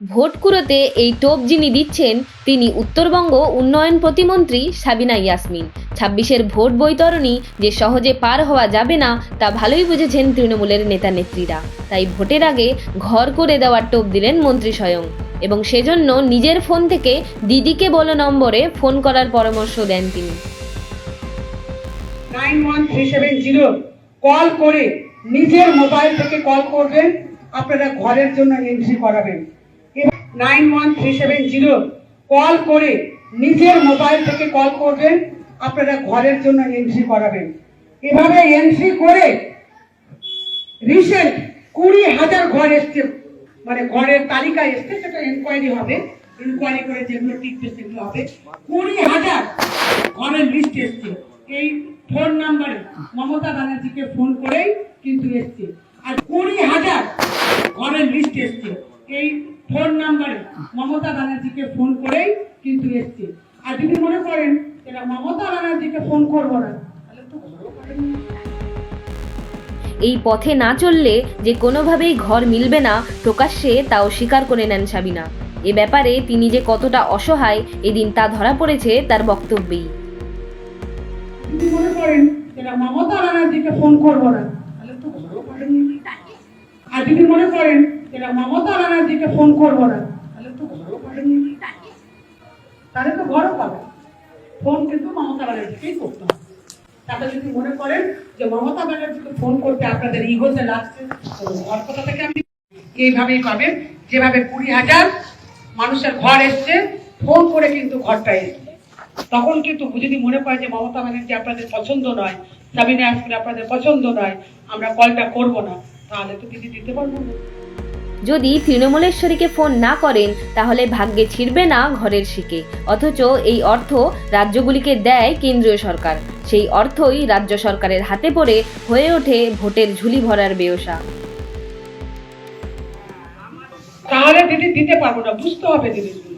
Vote কুড়োতে এই টোপ যিনি দিচ্ছেন তিনি উত্তরবঙ্গ উন্নয়ন প্রতিমন্ত্রী সাবিনা ইয়াসমিন। ২৬-এর ভোট বৈতরণী যে সহজে পার হওয়া যাবে না তা ভালোই বুঝেছেন তৃণমূলের নেতা নেত্রীরা। তাই ভোটের আগে ঘর করে দেওয়ার টোপ দিলেন মন্ত্রী স্বয়ং, এবং সেজন্য নিজের ফোন থেকে দিদিকে বলো নম্বরে ফোন করার পরামর্শ দেন তিনি। 91370 কল করে নিজের মোবাইল থেকে কল করবেন, আপনারা ঘরের জন্য এন্ট্রি করাবেন। 91370 কল করে নিজের মোবাইল থেকে কল করবেন, আপনারা ঘরের জন্য এন্ট্রি করাবেন। এভাবে এন্ট্রি করে রিসেন্ট 20,000 ঘর এসছে, মানে ঘরের তালিকা এসছে, সেটা এনকোয়ারি হবে, এনকোয়ারি করে যেগুলো টিকবে সেগুলো হবে। 20,000 ঘরের লিস্ট এসছে। এই ফোন নাম্বারে মমতা ব্যানার্জিকে ফোন করেই কিন্তু এসছে। আর 20,000 ঘরের লিস্ট এসছে। এই ফোন নাম্বারে মমতা ব্যানার্জিকে ফোন করেই কিন্তু এসছে। আর যদি মনে করেন এরা মমতা ব্যানার্জিকে ফোন করবো না, তাহলে তো ঘরও করেন। এই পথে না চললে যে কোনোভাবেই ঘর মিলবে না প্রকাশ্যে তাও স্বীকার করে নেন সাবিনা। এ ব্যাপারে তিনি যে কতটা অসহায় এদিন তা ধরা পড়েছে তার বক্তব্যেই। যদি মনে করেন এরা মমতা ব্যানার্জিকে ফোন করবো না, তাহলে তো ঘরও করেন। আর যদি মনে করেন এরা মমতা ব্যানার্জিকে ফোন করবো না, তাহলে তো ঘরও করেন, তাহলে তো ঘরও পাবেন। ফোন কিন্তু মমতা ব্যানার্জিকেই করতে হবে। তাতে যদি মনে করেন যে মমতা ব্যানার্জিকে ফোন করতে আপনাদের ইগোতে লাগছে, ঘর কোথা থেকে আপনি এইভাবেই পাবেন। যেভাবে 20,000 মানুষের ঘর এসছে, ফোন করে কিন্তু ঘরটা এসছে। তখন কিন্তু যদি মনে করে যে মমতা ব্যানার্জি আপনাদের পছন্দ নয়, সাবিনা ইয়াসমিন আপনাদের পছন্দ নয়, আমরা কলটা করব না, তাহলে তো কিছু দিতে পারবো না। যদি তৃণমূলেশ্বরীকে ফোন না করেন তাহলে ভাগ্যে ছিড়বে না ঘরের শিকে। অথচ এই অর্থ রাজ্যগুলিকে দেয় কেন্দ্রীয় সরকার। সেই অর্থই রাজ্য সরকারের হাতে পড়ে হয়ে ওঠে ভোটের ঝুলি ভরার বেওসা। তাহলে দিদি দিতে পারবো না, বুঝতে হবে জিনিসগুলো।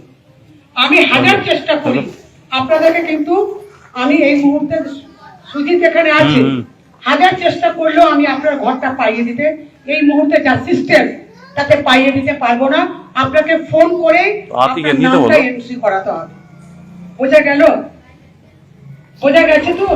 আমি হাজার চেষ্টা করি আপনাদেরকে, কিন্তু আমি এই মুহূর্তে সুজিত এখানে আছি, হাজার চেষ্টা করলেও আমি আপনার ঘরটা পাইয়ে দিতে এই মুহূর্তে যা সিস্টেম তাতে পাইয়ে দিতে পারবো না। আপনাকে ফোন করে আপনার নামটা এন্ট্রি করাতে হবে। বোঝা গেল? বোঝা গেছে তো?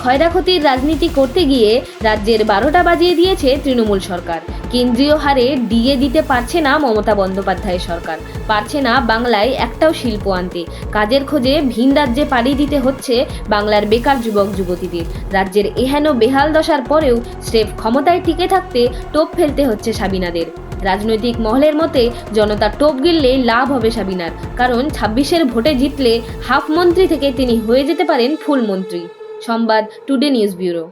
ক্ষয়ক্ষতির রাজনীতি করতে গিয়ে রাজ্যের 12টা বাজিয়ে দিয়েছে তৃণমূল সরকার। কেন্দ্রীয় হারে ডিএ দিতে পারছে না মমতা বন্দ্যোপাধ্যায়ের সরকার, পারছে না বাংলায় একটাও শিল্প আনতে। কাজের খোঁজে ভিন রাজ্যে পাড়ি দিতে হচ্ছে বাংলার বেকার যুবক যুবতীদের। রাজ্যের এহেন বেহাল দশার পরেও স্রেফ ক্ষমতায় টিকে থাকতে টোপ ফেলতে হচ্ছে সাবিনাদের। রাজনৈতিক মহলের মতে জনতা টোপ গিললে লাভ হবে সাবিনার, কারণ 26-এর ভোটে জিতলে হাফ মন্ত্রী থেকে তিনি হয়ে যেতে পারেন ফুল মন্ত্রী। সংবাদ টুডে নিউজ ব্যুরো।